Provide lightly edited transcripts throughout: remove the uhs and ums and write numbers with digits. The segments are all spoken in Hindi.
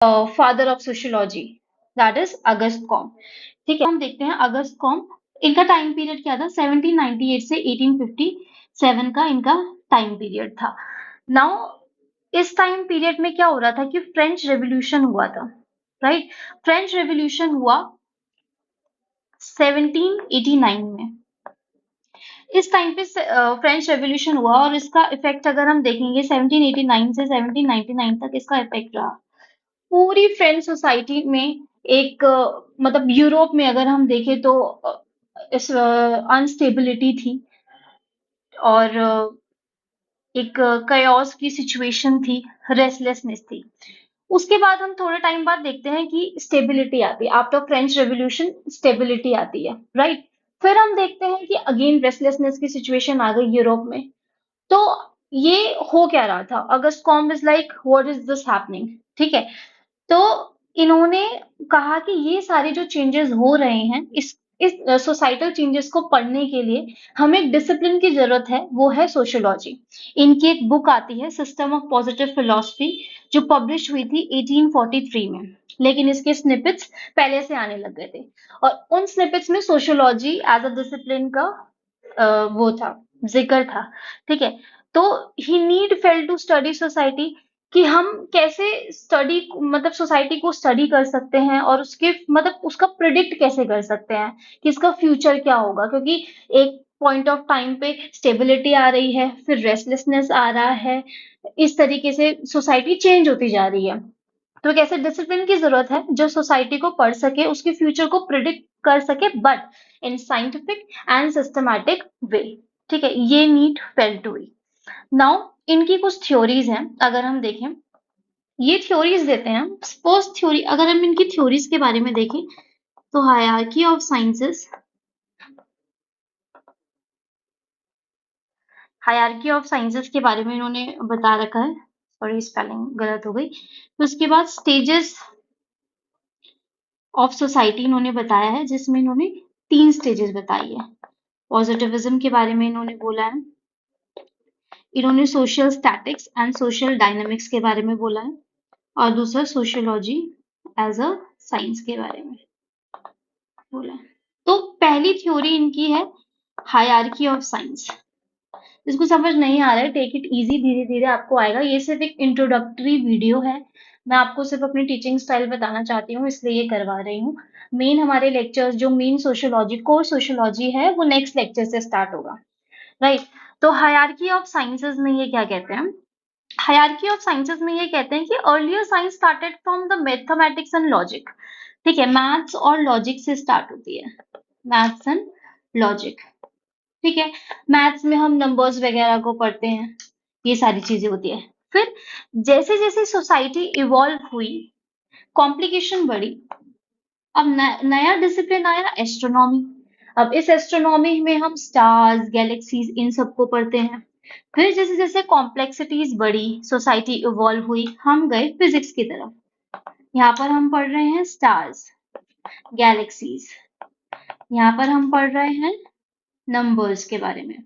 Father of sociology, that is August com. ठीक है, हम देखते हैं अगस्त कॉम, इनका टाइम पीरियड क्या था, 1798 से 1857 का इनका टाइम पीरियड था। नाउ इस टाइम पीरियड में क्या हो रहा था कि फ्रेंच रेवोल्यूशन हुआ था, राइट। फ्रेंच रेवोल्यूशन हुआ 1789 में। इस टाइम पे फ्रेंच रेवोल्यूशन हुआ और इसका इफेक्ट अगर हम देखेंगे 1789 से 1799 तक इसका इफेक्ट रहा पूरी फ्रेंच सोसाइटी में। एक मतलब यूरोप में अगर हम देखें तो इस अनस्टेबिलिटी थी और एक कयास की सिचुएशन थी, रेस्टलेसनेस थी। उसके बाद हम थोड़े टाइम बाद देखते हैं कि स्टेबिलिटी आती है, आफ्टर फ्रेंच रेवोल्यूशन स्टेबिलिटी आती है, राइट। फिर हम देखते हैं कि अगेन रेस्टलेसनेस की सिचुएशन आ गई यूरोप में। तो ये हो क्या रहा था, Auguste Comte is like what is this happening, ठीक है। तो इन्होंने कहा कि ये सारे जो चेंजेस हो रहे हैं इस सोसाइटल चेंजेस को पढ़ने के लिए हमें एक डिसिप्लिन की जरूरत है, वो है सोशियोलॉजी। इनकी एक बुक आती है सिस्टम ऑफ पॉजिटिव फिलोसफी, जो पब्लिश हुई थी 1843 में, लेकिन इसके स्निपेट्स पहले से आने लग गए थे और उन स्निपेट्स में सोशियोलॉजी एज अ डिसिप्लिन का वो था, जिक्र था, ठीक है। तो he need fell to study society, कि हम कैसे स्टडी मतलब सोसाइटी को स्टडी कर सकते हैं और उसके मतलब उसका प्रिडिक्ट कैसे कर सकते हैं कि इसका फ्यूचर क्या होगा, क्योंकि एक पॉइंट ऑफ टाइम पे स्टेबिलिटी आ रही है, फिर रेस्टलेसनेस आ रहा है, इस तरीके से सोसाइटी चेंज होती जा रही है। तो एक ऐसे डिसिप्लिन की जरूरत है जो सोसाइटी को पढ़ सके, उसके फ्यूचर को प्रिडिक्ट कर सके, but in scientific and systematic way, ठीक है। ये नीड फेल्ट हुई। नाउ इनकी कुछ थ्योरीज हैं, अगर हम देखें ये थ्योरीज देते हैं। फर्स्ट थ्योरी अगर हम इनकी थ्योरीज के बारे में देखें तो hierarchy of sciences, hierarchy of sciences के बारे में इन्होंने बता रखा है, सॉरी स्पेलिंग गलत हो गई। तो उसके बाद स्टेजेस ऑफ सोसाइटी इन्होंने बताया है, जिसमें इन्होंने 3 स्टेजेस बताई है। पॉजिटिविज्म के बारे में इन्होंने बोला है, इन्होंने social statics and social dynamics के बारे में बोला है, और दूसरा सोशियोलॉजी एज अ साइंस के बारे में बोला है। तो पहली थ्योरी इनकी है हायरार्की ऑफ साइंस। जिसको समझ नहीं आ रहा है, टेक इट इजी, धीरे धीरे आपको आएगा। ये सिर्फ एक इंट्रोडक्टरी वीडियो है, मैं आपको सिर्फ अपनी टीचिंग स्टाइल बताना चाहती हूँ, इसलिए ये करवा रही हूँ। मेन हमारे लेक्चर्स जो मेन सोशियोलॉजी कोर सोशियोलॉजी है वो नेक्स्ट लेक्चर से स्टार्ट होगा, राइट। तो हायरार्की ऑफ साइंसेस में ये क्या कहते हैं, हायरार्की ऑफ साइंसेस में ये कहते हैं कि earlier science started from the mathematics and logic, ठीक है। मैथ्स और लॉजिक से स्टार्ट होती है, मैथ्स एंड लॉजिक, ठीक है। मैथ्स में हम नंबर्स वगैरह को पढ़ते हैं, ये सारी चीजें होती है। फिर जैसे जैसे सोसाइटी इवॉल्व हुई, कॉम्प्लिकेशन बढ़ी, अब नया डिसिप्लिन आया, एस्ट्रोनॉमी। अब इस एस्ट्रोनॉमी में हम स्टार्स, गैलेक्सीज, इन सबको पढ़ते हैं। फिर जैसे जैसे कॉम्प्लेक्सिटीज बढ़ी, सोसाइटी इवॉल्व हुई, हम गए फिजिक्स की तरफ। यहाँ पर हम पढ़ रहे हैं स्टार्स, गैलेक्सीज, यहाँ पर हम पढ़ रहे हैं नंबर्स के बारे में,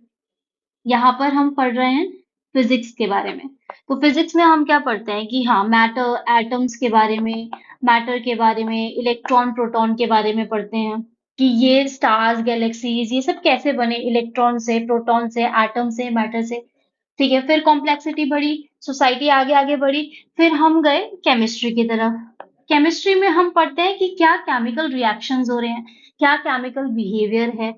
यहाँ पर हम पढ़ रहे हैं फिजिक्स के बारे में। तो फिजिक्स में हम क्या पढ़ते हैं कि हाँ मैटर, एटम्स के बारे में, मैटर के बारे में, इलेक्ट्रॉन प्रोटॉन के बारे में पढ़ते हैं कि ये स्टार्स, गैलेक्सीज, ये सब कैसे बने, इलेक्ट्रॉन से, प्रोटॉन से, एटम से, मैटर से, ठीक है। फिर कॉम्प्लेक्सिटी बढ़ी, सोसाइटी आगे आगे बढ़ी, फिर हम गए केमिस्ट्री की तरफ। केमिस्ट्री में हम पढ़ते हैं कि क्या केमिकल रिएक्शंस हो रहे हैं, क्या केमिकल बिहेवियर है।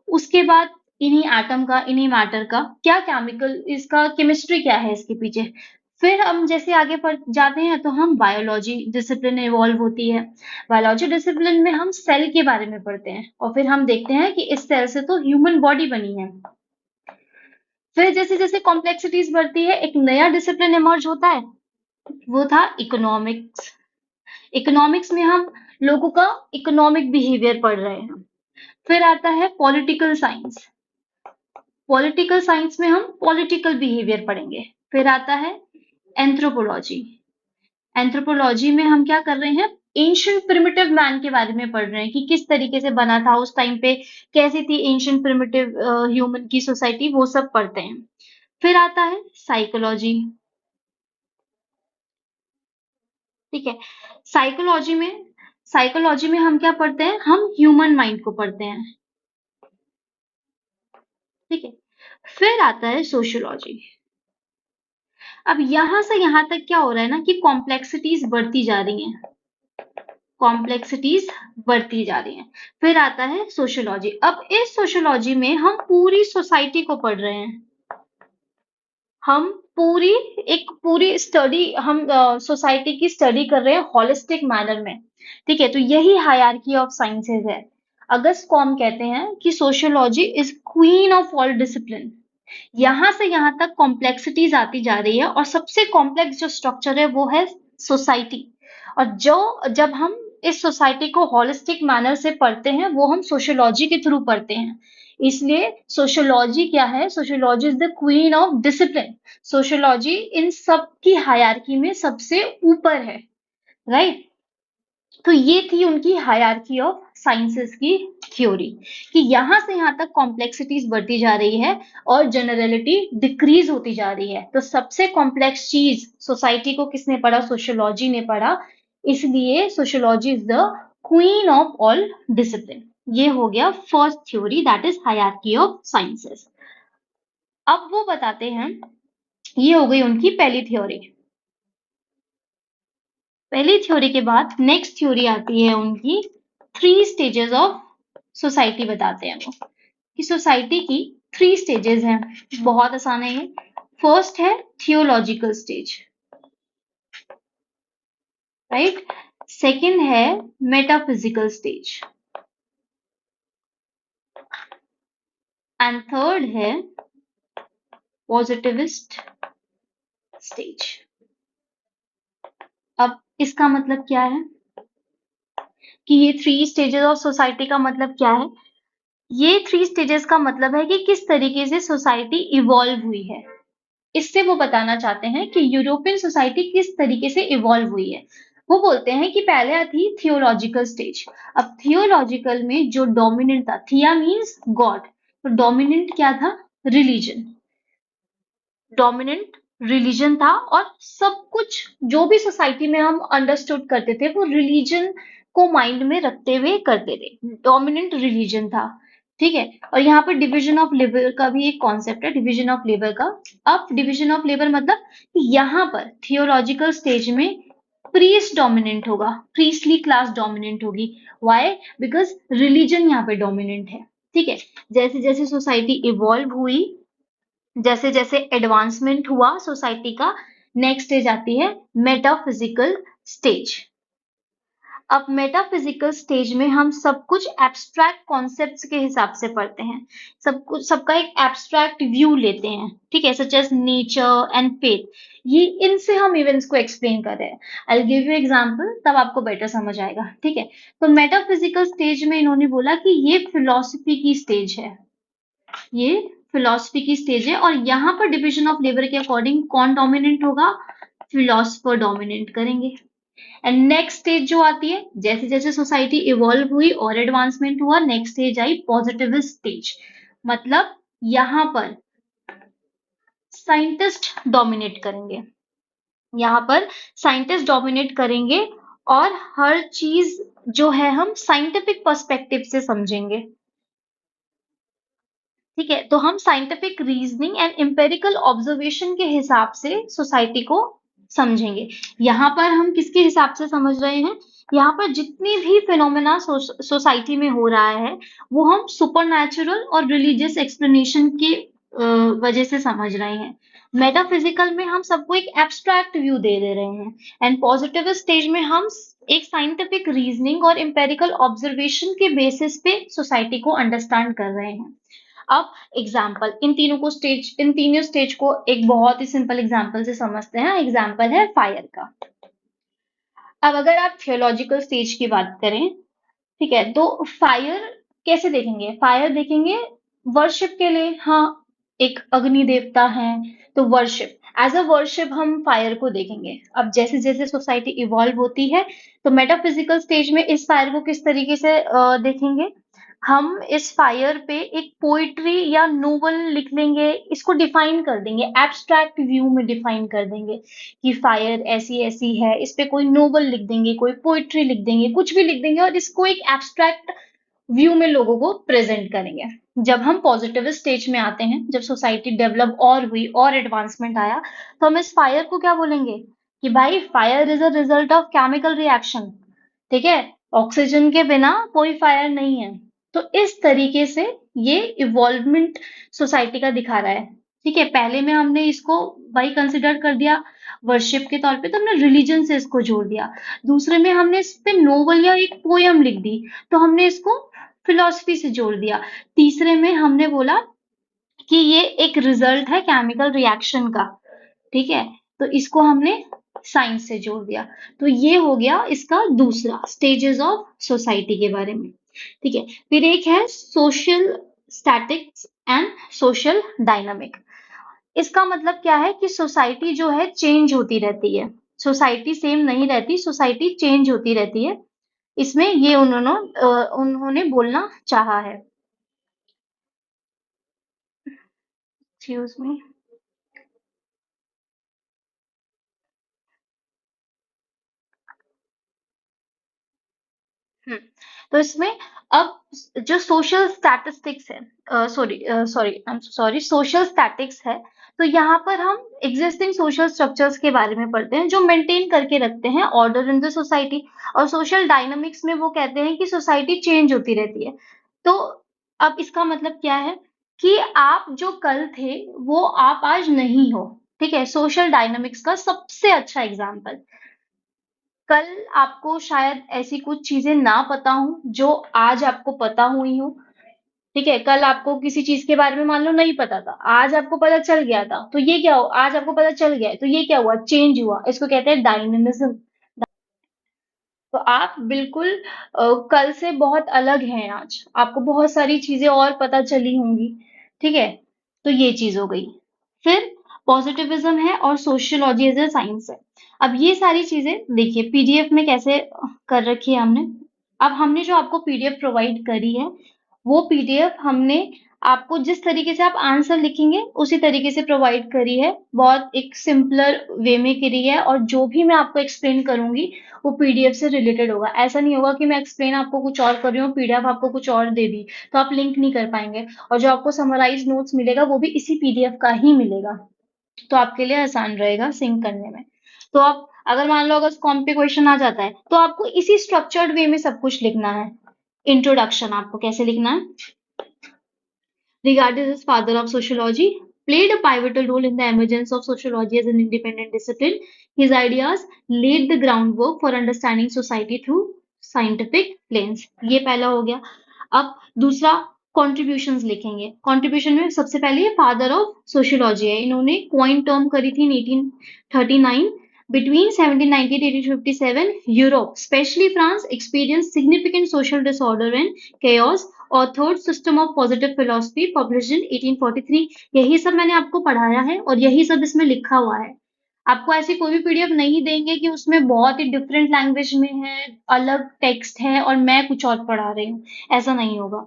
उसके बाद इन्हीं एटम का, इन्हीं मैटर का क्या केमिकल, इसका केमिस्ट्री क्या है इसके पीछे। फिर हम जैसे आगे पढ़ जाते हैं तो हम बायोलॉजी डिसिप्लिन इवॉल्व होती है। बायोलॉजी डिसिप्लिन में हम सेल के बारे में पढ़ते हैं और फिर हम देखते हैं कि इस सेल से तो ह्यूमन बॉडी बनी है। फिर जैसे जैसे कॉम्प्लेक्सिटीज बढ़ती है, एक नया डिसिप्लिन इमर्ज होता है, वो था इकोनॉमिक्स। इकोनॉमिक्स में हम लोगों का इकोनॉमिक बिहेवियर पढ़ रहे हैं। फिर आता है पॉलिटिकल साइंस, पॉलिटिकल साइंस में हम पॉलिटिकल बिहेवियर पढ़ेंगे। फिर आता है एंथ्रोपोलॉजी, एंथ्रोपोलॉजी में हम क्या कर रहे हैं, एंशियंट प्रिमिटिव मैन के बारे में पढ़ रहे हैं कि किस तरीके से बना था उस टाइम पे, कैसी थी एंशियंट प्रिमिटिव ह्यूमन की सोसाइटी, वो सब पढ़ते हैं। फिर आता है साइकोलॉजी, ठीक है। साइकोलॉजी में हम क्या पढ़ते हैं? हम ह्यूमन माइंड को पढ़ते हैं, ठीक है। फिर आता है सोशियोलॉजी। अब यहां से यहां तक क्या हो रहा है ना कि कॉम्प्लेक्सिटीज बढ़ती जा रही हैं, कॉम्प्लेक्सिटीज बढ़ती जा रही हैं। फिर आता है सोशियोलॉजी। अब इस सोशियोलॉजी में हम पूरी सोसाइटी को पढ़ रहे हैं, हम पूरी स्टडी, हम सोसाइटी की स्टडी कर रहे हैं हॉलिस्टिक मैनर में, ठीक है। तो यही हायरार्की ऑफ साइंसेज है। अगस्त कॉम कहते हैं कि sociology is queen of all discipline. यहां से यहां तक कॉम्प्लेक्सिटीज आती जा रही है और सबसे कॉम्प्लेक्स जो स्ट्रक्चर है वो है सोसाइटी। और जो जब हम इस सोसाइटी को हॉलिस्टिक मैनर से पढ़ते हैं वो हम सोशियोलॉजी के थ्रू पढ़ते हैं। इसलिए सोशियोलॉजी क्या है? Sociology is the queen of discipline. Sociology इन सब की हायरार्की में सबसे ऊपर है, राइट। तो ये थी उनकी हायरार्की ऑफ साइंसेस की थ्योरी, कि यहां से यहां तक कॉम्प्लेक्सिटीज बढ़ती जा रही है और जनरलिटी डिक्रीज होती जा रही है। तो सबसे कॉम्प्लेक्स चीज सोसाइटी को किसने पढ़ा? सोशियोलॉजी ने पढ़ा। इसलिए sociology is the queen of all discipline. ये हो गया first theory, that is hierarchy of sciences. अब वो बताते हैं, ये हो गई उनकी पहली थ्योरी। पहली थ्योरी के बाद नेक्स्ट थ्योरी आती है उनकी थ्री स्टेजेस ऑफ सोसाइटी। बताते हैं वो कि सोसाइटी की थ्री स्टेजेस हैं। बहुत आसान है ये। फर्स्ट है थियोलॉजिकल स्टेज, राइट। सेकंड है मेटाफिजिकल स्टेज एंड थर्ड है पॉजिटिविस्ट स्टेज। अब इसका मतलब क्या है कि ये थ्री स्टेजेस ऑफ सोसाइटी का मतलब क्या है? ये थ्री स्टेजेस का मतलब है कि किस तरीके से सोसाइटी इवॉल्व हुई है। इससे वो बताना चाहते हैं कि यूरोपियन सोसाइटी किस तरीके से इवॉल्व हुई है। वो बोलते हैं कि पहले थी थियोलॉजिकल स्टेज। अब थियोलॉजिकल में जो डोमिनेंट था, थिया मीन्स गॉड, तो डोमिनेंट क्या था? रिलीजन। डोमिनेंट रिलीजन था और सब कुछ जो भी सोसाइटी में हम अंडरस्टूड करते थे वो रिलीजन को माइंड में रखते हुए करते थे। डोमिनेंट रिलीजन था, ठीक है। और यहाँ पर डिवीजन ऑफ लेबर का भी एक कॉन्सेप्ट है, डिवीजन ऑफ लेबर का। अब डिवीजन ऑफ लेबर मतलब यहाँ पर थियोलॉजिकल स्टेज में प्रीस्ट डोमिनेंट होगा, प्रीस्टली क्लास डोमिनेंट होगी। व्हाई? बिकॉज रिलीजन यहाँ पे डोमिनेंट है, ठीक है। जैसे जैसे सोसाइटी इवॉल्व हुई, जैसे जैसे एडवांसमेंट हुआ सोसाइटी का, नेक्स्ट स्टेज आती है मेटाफिजिकल स्टेज। अब मेटाफिजिकल स्टेज में हम सब कुछ एब्स्ट्रैक्ट कॉन्सेप्ट्स के हिसाब से पढ़ते हैं, सब कुछ, सबका एक एब्स्ट्रैक्ट व्यू लेते हैं, ठीक है, such as nature and faith. ये इनसे हम इवेंट्स को एक्सप्लेन कर रहे हैं। आई गिव यू एग्जांपल, तब आपको बेटर समझ आएगा, ठीक है। तो मेटाफिजिकल स्टेज में इन्होंने बोला कि ये फिलॉसफी की स्टेज है, ये फिलॉसफी की स्टेज है। और यहाँ पर डिविजन ऑफ लेबर के अकॉर्डिंग कौन डोमिनेंट होगा? फिलोसफर डोमिनेट करेंगे। एंड नेक्स्ट स्टेज जो आती है, जैसे जैसे सोसाइटी इवॉल्व हुई और एडवांसमेंट हुआ, next stage I positivist stage. मतलब यहाँ पर साइंटिस्ट डोमिनेट करेंगे, यहाँ पर साइंटिस्ट डोमिनेट करेंगे और हर चीज जो है हम साइंटिफिक पर्सपेक्टिव से समझेंगे, ठीक है। तो हम scientific reasoning and empirical observation के हिसाब से सोसाइटी को समझेंगे। यहाँ पर हम किसके हिसाब से समझ रहे हैं? यहाँ पर जितनी भी फिनोमेना सोसाइटी में हो रहा है वो हम सुपरनैचुरल और रिलीजियस एक्सप्लेनेशन की वजह से समझ रहे हैं। मेटाफिजिकल में हम सबको एक एब्स्ट्रैक्ट व्यू दे रहे हैं एंड पॉजिटिव स्टेज में हम एक साइंटिफिक रीजनिंग और एम्पेरिकल ऑब्जर्वेशन के बेसिस पे सोसाइटी को अंडरस्टैंड कर रहे हैं। अब एग्जाम्पल, इन तीनों स्टेज को एक बहुत ही सिंपल एग्जाम्पल से समझते हैं। एग्जाम्पल है फायर का। अब अगर आप थियोलॉजिकल स्टेज की बात करें, ठीक है, तो फायर कैसे देखेंगे? फायर देखेंगे वर्शिप के लिए, हाँ, एक अग्नि देवता है तो वर्शिप, एज अ वर्शिप हम फायर को देखेंगे। अब जैसे जैसे सोसाइटी इवॉल्व होती है तो मेटाफिजिकल स्टेज में इस फायर को किस तरीके से देखेंगे? हम इस फायर पे एक पोइट्री या नोवेल लिख लेंगे, इसको डिफाइन कर देंगे, एब्स्ट्रैक्ट व्यू में डिफाइन कर देंगे कि फायर ऐसी ऐसी है, इस पे कोई नोवेल लिख देंगे, कोई पोइट्री लिख देंगे, कुछ भी लिख देंगे और इसको एक एब्स्ट्रैक्ट व्यू में लोगों को प्रेजेंट करेंगे। जब हम पॉजिटिव स्टेज में आते हैं, जब सोसाइटी डेवलप और हुई और एडवांसमेंट आया, तो हम इस फायर को क्या बोलेंगे कि भाई fire is a result of chemical reaction. ठीक है, ऑक्सीजन के बिना कोई फायर नहीं है। तो इस तरीके से ये इवॉल्वमेंट सोसाइटी का दिखा रहा है। ठीक है, पहले में हमने इसको भाई कंसिडर कर दिया वर्शिप के तौर पे, तो हमने रिलीजन से इसको जोड़ दिया। दूसरे में हमने इस पे नोवेल या एक पोयम लिख दी, तो हमने इसको फिलॉसफी से जोड़ दिया। तीसरे में हमने बोला कि ये एक रिजल्ट है केमिकल रिएक्शन का। ठीक है, तो इसको हमने साइंस से जोड़ दिया। तो ये हो गया इसका दूसरा स्टेजेस ऑफ सोसाइटी के बारे में। ठीक है, फिर एक है social statics and social dynamic. इसका मतलब क्या है कि सोसाइटी जो है चेंज होती रहती है, सोसाइटी सेम नहीं रहती, सोसाइटी चेंज होती रहती है। इसमें ये उन्होंने बोलना चाहा है। Excuse me. हुँ। तो इसमें अब जो सोशल स्टैटिस्टिक्स है, I am sorry, social statics है, तो यहाँ पर हम एग्जिस्टिंग सोशल स्ट्रक्चर्स के बारे में पढ़ते हैं जो मेंटेन करके रखते हैं ऑर्डर इन द सोसाइटी। और सोशल डायनामिक्स में वो कहते हैं कि सोसाइटी चेंज होती रहती है। तो अब इसका मतलब क्या है कि आप जो कल थे वो आप आज नहीं हो। ठीक है, सोशल डायनामिक्स का सबसे अच्छा एग्जाम्पल, कल आपको शायद ऐसी कुछ चीजें ना पता हो जो आज आपको पता हुई हो। ठीक है, कल आपको किसी चीज के बारे में मान लो नहीं पता था, आज आपको पता चल गया था, तो ये क्या हो, आज आपको पता चल गया है, तो ये क्या हुआ, चेंज हुआ। इसको कहते हैं डायनेमिज्म। तो आप बिल्कुल कल से बहुत अलग हैं आज, आपको बहुत सारी चीजें और पता चली होंगी। ठीक है, तो ये चीज हो गई। फिर पॉजिटिविज्म है और सोशियोलॉजी एज ए साइंस है। अब ये सारी चीजें देखिए पीडीएफ में कैसे कर रखी है हमने। अब हमने जो आपको पीडीएफ प्रोवाइड करी है, वो पीडीएफ हमने आपको जिस तरीके से आप आंसर लिखेंगे उसी तरीके से प्रोवाइड करी है, बहुत एक सिंपलर वे में करी है। और जो भी मैं आपको एक्सप्लेन करूंगी वो पीडीएफ से रिलेटेड होगा। ऐसा नहीं होगा कि मैं एक्सप्लेन आपको कुछ और कर रही हूँ, पीडीएफ आपको कुछ और दे दी, तो आप लिंक नहीं कर पाएंगे। और जो आपको समराइज नोट्स मिलेगा वो भी इसी पीडीएफ का ही मिलेगा, तो आपके लिए आसान रहेगा सिंक करने में। तो आप अगर मान लो अगर कॉम पे क्वेश्चन आ जाता है तो आपको इसी स्ट्रक्चर्ड वे में सब कुछ लिखना है। इंट्रोडक्शन आपको कैसे लिखना है, regarded as father of sociology, played a pivotal role in the emergence of sociology as an independent discipline. His ideas laid the groundwork for understanding society through scientific lens. ये पहला हो गया। अब दूसरा कॉन्ट्रीब्यूशंस लिखेंगे। कॉन्ट्रीब्यूशन में सबसे पहले फादर ऑफ सोशियोलॉजी है, इन्होंने क्वाइन टर्म करी थी 1839। Between 1790 to 1857, Europe, especially France, experienced significant social disorder and chaos. Authored System of Positive Philosophy, published in 1843। यही सब मैंने आपको पढ़ाया है और यही सब इसमें लिखा हुआ है। आपको ऐसी कोई भी पीडीएफ नहीं देंगे कि उसमें बहुत ही डिफरेंट लैंग्वेज में है, अलग टेक्स्ट है और मैं कुछ और पढ़ा रही हूँ, ऐसा नहीं होगा।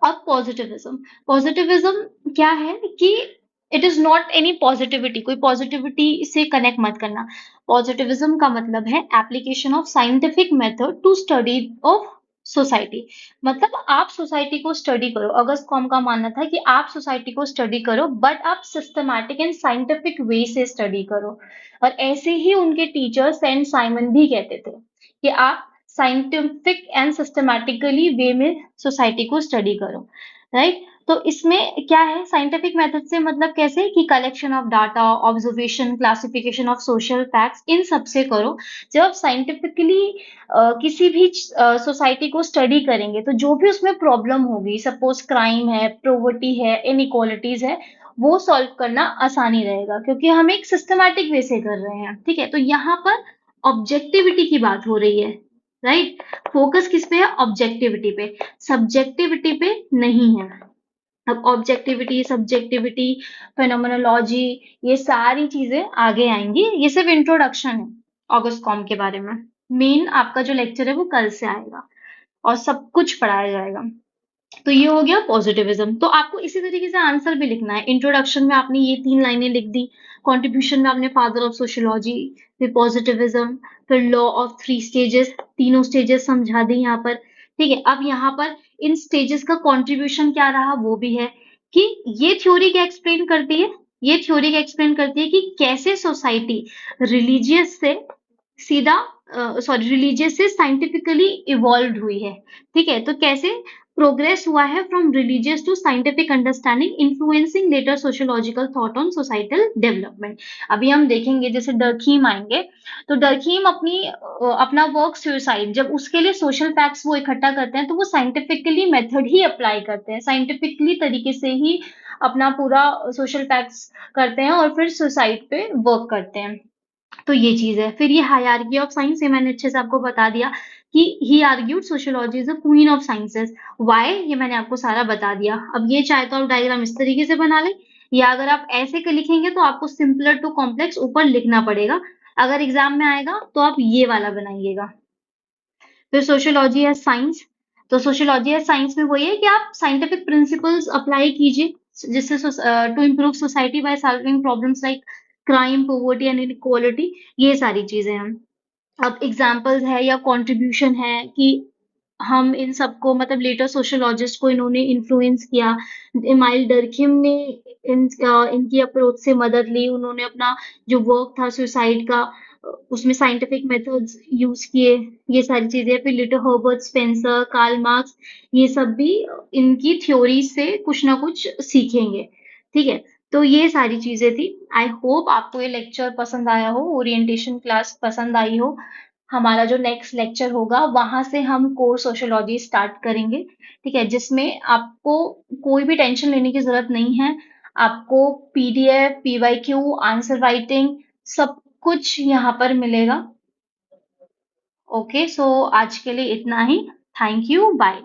अब पॉजिटिविज्म, पॉजिटिविज्म क्या है कि it is not any positivity, कोई पॉजिटिविटी से कनेक्ट मत करना। पॉजिटिविज्म का मतलब है application of scientific method to study of society. मतलब आप सोसाइटी को स्टडी करो, अगस्त कॉम का मानना था कि आप सोसाइटी को स्टडी करो बट आप सिस्टमैटिक एंड साइंटिफिक वे से स्टडी करो। और ऐसे ही उनके टीचर सेंट साइमन भी कहते थे कि आप साइंटिफिक एंड सिस्टमैटिकली वे में सोसाइटी को स्टडी करो। राइट, तो इसमें क्या है, साइंटिफिक मेथड से मतलब कैसे कि collection of data, observation, classification of social facts, इन सब से करो। जब आप साइंटिफिकली किसी भी सोसाइटी को स्टडी करेंगे तो जो भी उसमें प्रॉब्लम होगी, सपोज क्राइम है, प्रोवर्टी है, इनइक्वालिटीज है, वो सॉल्व करना आसानी रहेगा क्योंकि हम एक सिस्टमैटिक वे से कर रहे हैं। ठीक है, तो यहाँ पर ऑब्जेक्टिविटी की बात हो रही है। राइट, फोकस किस पे है, ऑब्जेक्टिविटी पे, सब्जेक्टिविटी पे नहीं है। अब ऑब्जेक्टिविटी, सब्जेक्टिविटी, फेनोमेनोलॉजी, ये सारी चीजें आगे आएंगी, ये सिर्फ इंट्रोडक्शन है ऑगस्ट कॉम के बारे में। मेन आपका जो लेक्चर है वो कल से आएगा और सब कुछ पढ़ाया जाएगा। तो ये हो गया पॉजिटिविज्म। तो आपको इसी तरीके से आंसर भी लिखना है। इंट्रोडक्शन में आपने ये 3 लाइनें लिख दी, कंट्रीब्यूशन में आपने फादर ऑफ सोशियोलॉजी, फिर पॉजिटिविज्म, फिर लॉ ऑफ 3 स्टेजेस, तीनों स्टेजेस समझा दी यहाँ पर। ठीक है, अब यहाँ पर इन स्टेजेस का कंट्रीब्यूशन क्या रहा वो भी है कि ये थ्योरी क्या एक्सप्लेन करती है, ये थ्योरी क्या एक्सप्लेन करती है कि कैसे सोसाइटी रिलीजियस से सीधा सॉरी रिलीजियस से साइंटिफिकली इवॉल्व हुई है। ठीक है, तो कैसे प्रोग्रेस हुआ है from religious to scientific understanding influencing later sociological thought on societal development. अभी हम देखेंगे जैसे डर्खीम आएंगे, तो डर्खीम अपना वर्क सुसाइड, जब उसके लिए सोशल फैक्ट्स वो इकट्ठा करते हैं तो वो साइंटिफिकली मेथड ही अप्लाई करते हैं, साइंटिफिकली तरीके से ही अपना पूरा सोशल फैक्ट्स करते हैं और फिर सुसाइड पे वर्क करते हैं। तो ये चीज है। फिर ये हायरार्की ऑफ साइंस, ये मैंने अच्छे से आपको बता दिया कि he argued sociology is the queen of sciences. Why, ये मैंने आपको सारा बता दिया। अब ये चाहे तो आप डायग्राम इस तरीके से बना लें, या अगर आप ऐसे के लिखेंगे तो आपको सिंपलर टू कॉम्प्लेक्स ऊपर लिखना पड़ेगा। अगर एग्जाम में आएगा तो आप ये वाला बनाइएगा। फिर सोशियोलॉजी एज साइंस, तो सोशियोलॉजी एज साइंस में वही है कि आप साइंटिफिक प्रिंसिपल्स अप्लाई कीजिए जिससे to improve society by solving problems like crime, poverty and inequality, ये सारी चीजें हैं। अब एग्जाम्पल्स है या कंट्रीब्यूशन है कि हम इन सबको मतलब लेटर सोशियोलॉजिस्ट को इन्होंने इन्फ्लुएंस किया। इमाइल डर्खिम ने इनकी अप्रोच से मदद ली, उन्होंने अपना जो वर्क था सुसाइड का उसमें साइंटिफिक मेथड्स यूज किए, ये सारी चीजें। फिर little Herbert Spencer, Karl Marx, ये सब भी इनकी थ्योरी से कुछ ना कुछ सीखेंगे। ठीक है, तो ये सारी चीजें थी। आई होप आपको ये लेक्चर पसंद आया हो, ओरिएंटेशन क्लास पसंद आई हो। हमारा जो नेक्स्ट लेक्चर होगा वहां से हम कोर सोशियोलॉजी स्टार्ट करेंगे। ठीक है, जिसमें आपको कोई भी टेंशन लेने की जरूरत नहीं है। आपको पीडीएफ, पीवाईक्यू, आंसर राइटिंग सब कुछ यहाँ पर मिलेगा। ओके, सो आज के लिए इतना ही। Thank you, bye.